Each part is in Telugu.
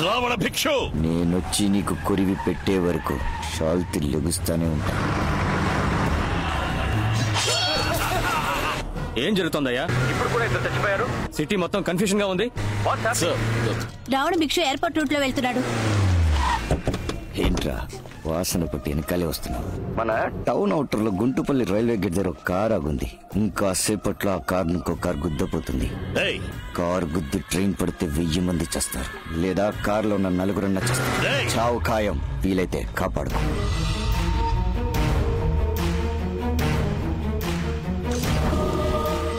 రావణ భిక్షు, నేనొచ్చి నీకు కొరివి పెట్టే వరకు షాల్తి లెగుస్తానే ఉంటా. ఏం జరుగుతుందయ్యా? ఇప్పుడు కూడా ఇద్దరు చచ్చిపోయారు. సిటీ మొత్తం కన్ఫ్యూజన్ గా ఉంది. రావణ భిక్షు ఎయిర్పోర్ట్ రూట్ లో వెళ్తున్నాడు. ఏంట్రా వాసన కొట్టి వెనకాలే వస్తున్నావు? మన టౌన్ అవుటర్ లో గుంటుపల్లి రైల్వే గేట్ దగ్గర ఒక కార్ ఆగుంది. ఇంకా సేపట్లో ఆ కార్ ఇంకో కార్ గుద్దపోతుంది. కార్ గుద్ది ట్రైన్ పడితే 1000 మంది చేస్తారు, లేదా కార్ లో ఉన్న 4 చేస్తారు. చావు ఖాయం. వీలైతే కాపాడుకో.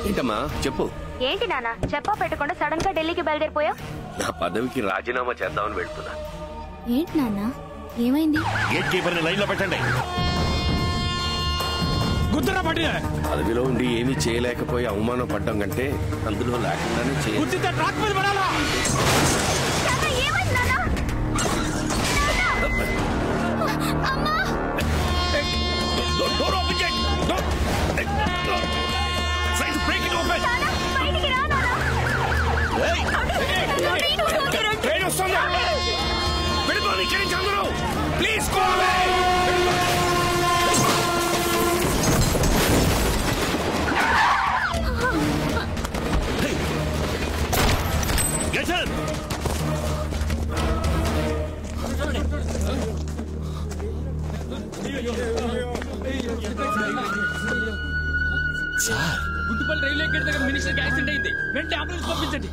ఏంటమ్మా చెప్పు. ఏంటి నాన్న చెప్పా పెట్టకుండా సడన్ గా ఢిల్లీకి బయలుదేరిపోయా? నా పదవికి రాజీనామా చేద్దామని వెళ్తున్నా. ఏంటి నాన్న ఏమైంది? గేట్ కీపర్ ని లైన్ లో పెట్టండి. పదవిలో ఉండి ఏమీ చేయలేకపోయి అవమానం పడ్డం కంటే అందులో లేకుండానే please sir, Guntupalli railway gate దగ్గర మినిస్టర్కి యాక్సిడెంట్ అయింది. వెంటనే అంబులెన్స్ పంపించండి.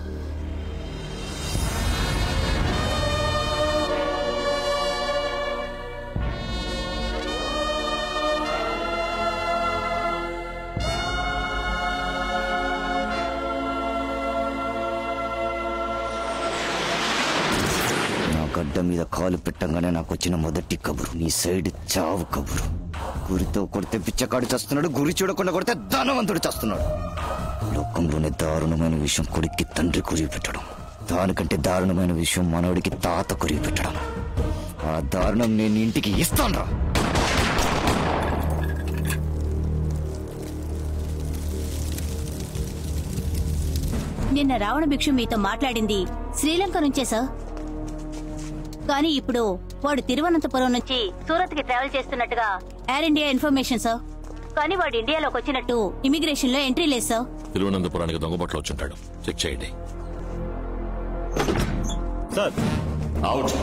గడ్డ మీద కాలు పెట్టంగానే నాకు వచ్చిన మొదటి కబురు నీ సైడ్ చావు కబురు. గురితో కొడితే పిచ్చకాడు చేస్తున్నాడు, గురి చూడకుండా కొడితే ధనవంతుడు చేస్తున్నాడు. లోకంలోనే దారుణమైన విషయం కొడుక్కి తండ్రి కురివి పెట్టడం, దానికంటే దారుణమైన విషయం మనవడికి తాత కురివి పెట్టడం. ఆ దారుణం నేను ఇంటికి ఇస్తాను రా. నిన్న రావణ భిక్షు మీతో మాట్లాడింది శ్రీలంక నుంచే సార్. కానీ ఇప్పుడు వాడు తిరువనంతపురం నుంచి సూరత్ కి ట్రావెల్ చేస్తున్నట్టుగా ఎయిర్ ఇండియా ఇన్ఫర్మేషన్ సార్. కానీ వాడు ఇండియాలోకి వచ్చినట్టు ఇమిగ్రేషన్ లో ఎంట్రీ లేదు సార్. తిరువనంతపురానికి దొంగబట్లు వచ్చుంటాడు, చెక్ చేయండి. Sir out.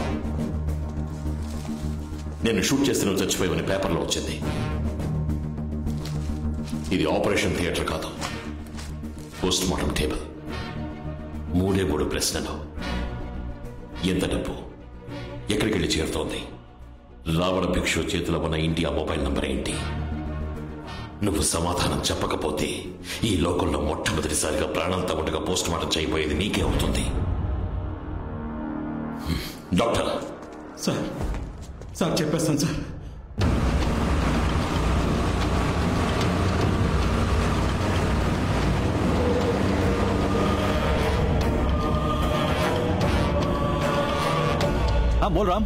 నేను షూట్ చేస్తున్న చచ్చిపోయామని పేపర్లో వచ్చింది. ఇది ఆపరేషన్ థియేటర్ కాదు, పోస్ట్ మార్టం టేబుల్. 3 ప్రశ్నలు. ఎంత డబ్బు, ఎక్కడికి వెళ్ళి చేరుతోంది, రావణ భిక్షు చేతిలో ఉన్న ఇండియా మొబైల్ నంబర్ ఏంటి? నువ్వు సమాధానం చెప్పకపోతే ఈ లోకంలో మొట్టమొదటిసారిగా ప్రాణంతో ఉండగా పోస్ట్ మార్టం చేయబోయేది నీకే అవుతుంది. డాక్టర్. సార్ సార్ చెప్పేస్తాను సార్. బోల్ రామ్.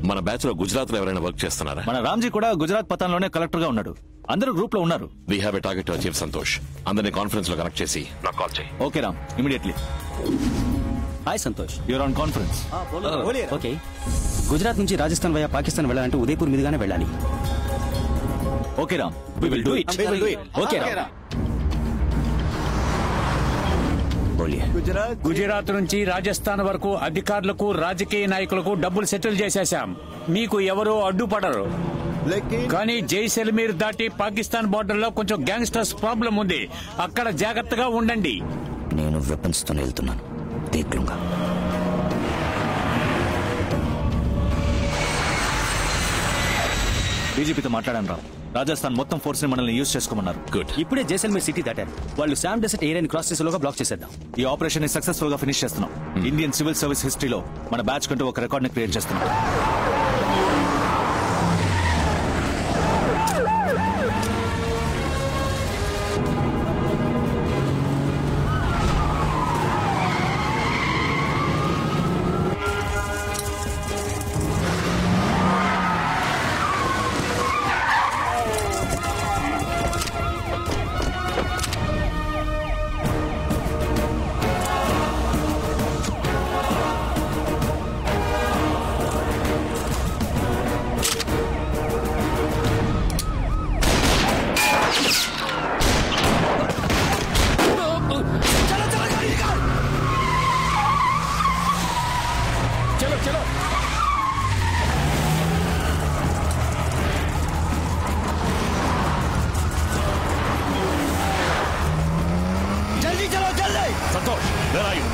మన బ్యాచ్ లో గుజరాత్ లో ఎవరైనా వర్క్ చేస్తున్నారా? మన రామ్జీ కూడా గుజరాత్ పతాన్లోనే కలెక్టర్ గా ఉన్నాడు. అందరూ గ్రూప్ లో ఉన్నారు. We have a target to achieve Santosh. అందరినీ కాన్ఫరెన్స్ లో కనెక్ట్ చేసి నాకు కాల్ చేయి. Okay Ram, immediately. Hi Santosh, you're on conference. Okay. Gujarat నుంచి రాజస్థాన్ వయా పాకిస్తాన్ వెళ్ళాలంటే ఉదయపూర్ మీదుగానే వెళ్ళాలి. Okay Ram, we will do it. Okay Ram. Gujarat నుంచి రాజస్థాన్ వరకు అధికారులకు, రాజకీయ నాయకులకు డబ్బులు సెటిల్ చేసేశాం. మీకు ఎవరో అడ్డుపడరు. కానీ జైసల్మీర్ దాటి పాకిస్తాన్ బోర్డర్ లో కొంచెం గ్యాంగ్స్టర్స్ ప్రాబ్లం ఉంది. అక్కడ జాగ్రత్తగా ఉండండి. నేను వెపన్స్ తో వెళ్తున్నాను. డీజీపీతో మాట్లాడాను రా. రాజస్థాన్ మొత్తం ఫోర్స్ ని మనల్ని యూజ్ చేసుకోమన్నారు. గుడ్. ఇప్పుడే జైసల్మేర్ సిటీ దాటారు. వాళ్ళు శామ్ డెసర్ట్ ఏరియాని క్రాస్ చేసేలోగా బ్లాక్ చేసేద్దాం. ఈ ఆపరేషన్ ని సక్సెస్ఫుల్ గా ఫినిష్ చేస్తున్నాం. ఇండియన్ సివిల్ సర్వీస్ హిస్టరీలో మన బ్యాచ్ కంటూ ఒక రికార్డ్ ని క్రియేట్ చేస్తున్నాం. చలో జల్దీ చలో జల్దీ. Santosh, where are you?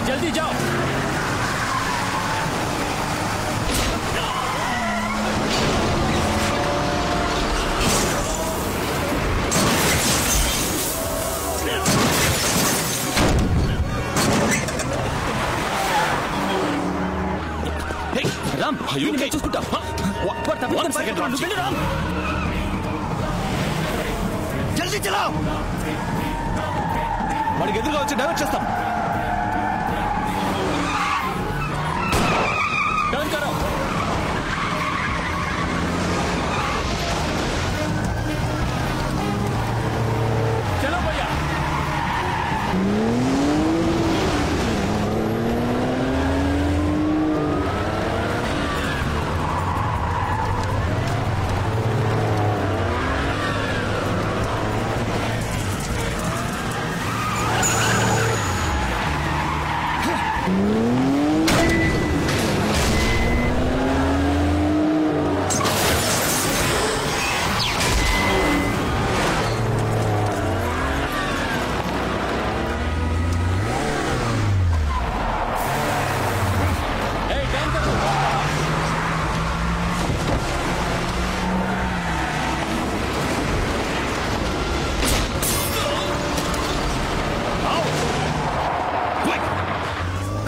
जल्दी जाओ. రామ్, చూసుకుంటా. జల్దీ చలో. వాడికి ఎదురుగా వచ్చి డైవర్ట్ చేస్తాం. टर्न करो. चलो भैया.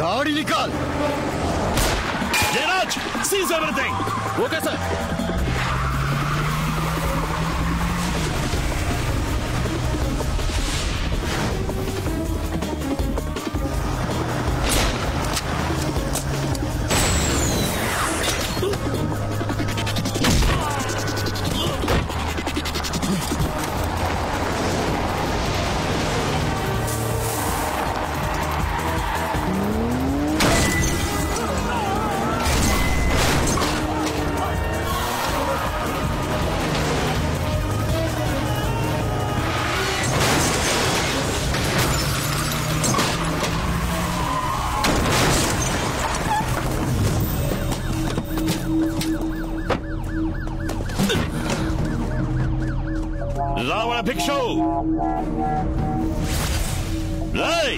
गाड़ी निकाल. Jayaraj, seize everything. Okay sir. Ravana Bhikshu, రై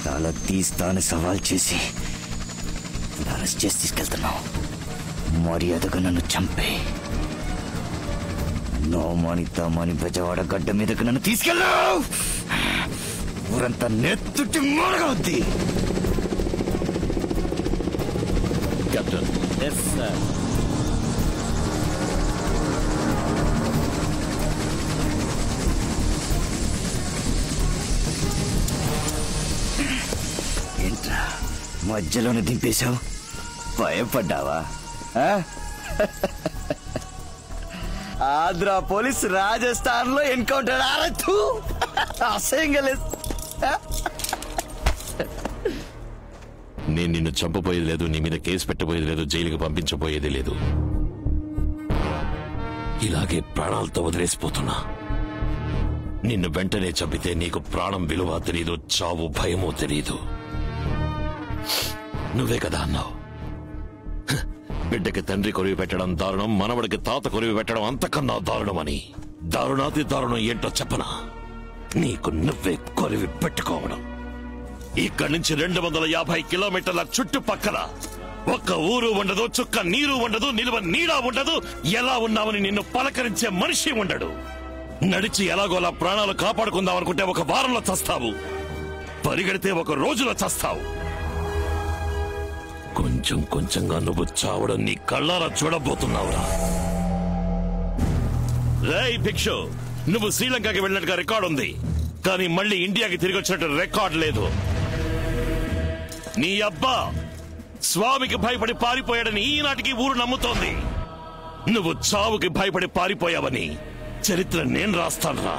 తల తీస్తాను సవాల్ చేసి అరెస్ట్ చేసి తీసుకెళ్తున్నావు. మర్యాదగా నన్ను చంపే. నోమాని తామాని బెజవాడ గడ్డ మీదకి నన్ను తీసుకెళ్ళావు. ఊరంతా నెత్తుటి మూడగవుద్ది. కెప్టెన్. Yes sir. ఏంట్రా మధ్యలోనే దింపేశావు? భయపడ్డావా? ఆంధ్ర పోలీస్ రాజస్థాన్ లో ఎన్కౌంటర్. అసహ్యంగా లేదు. నేను నిన్ను చంపబోయేది లేదు, నీ మీద కేసు పెట్టబోయేది లేదు, జైలుకి పంపించబోయేది లేదు. ఇలాగే ప్రాణాలతో వదిలేసిపోతున్నా. నిన్ను వెంటనే చంపితే నీకు ప్రాణం విలువ తెలియదు, చావు భయమో తెలియదు. నువ్వే కదా అన్నావు, బిడ్డకి తండ్రి కొరివి పెట్టడం దారుణం, మనవడికి తాత కొరివి పెట్టడం అంతకన్నా దారుణమని. దారుణాతి దారుణం ఏంటో చెప్పనా? నీకు నువ్వే కొరివి పెట్టుకోవడం. ఇక్కడి నుంచి 250 కిలోమీటర్ల చుట్టుపక్కల ఒక్క ఊరు ఉండదు, చుక్క నీరు ఉండదు, నిలువ నీడా ఉండదు. ఎలా ఉన్నావని నిన్ను పలకరించే మనిషి ఉండడు. నడిచి ఎలాగోలా ప్రాణాలు కాపాడుకుందామనుకుంటే 1 వారంలో చస్తావు, పరిగెడితే 1 రోజులో చస్తావు. కొంచెం కొంచెంగా నువ్వు చావడం నీ కళ్ళారా చూడబోతున్నావురా. రేయ్ భిక్షు, నువ్వు శ్రీలంకకి వెళ్ళినట్టుగా రికార్డు ఉంది, కానీ మళ్ళీ ఇండియాకి తిరిగి వచ్చినట్టు రికార్డు లేదు. నీ అబ్బా స్వామికి భయపడి పారిపోయాడని ఈనాటికి ఊరు నమ్ముతోంది. నువ్వు చావుకి భయపడి పారిపోయావని చరిత్ర నేను రాస్తానురా.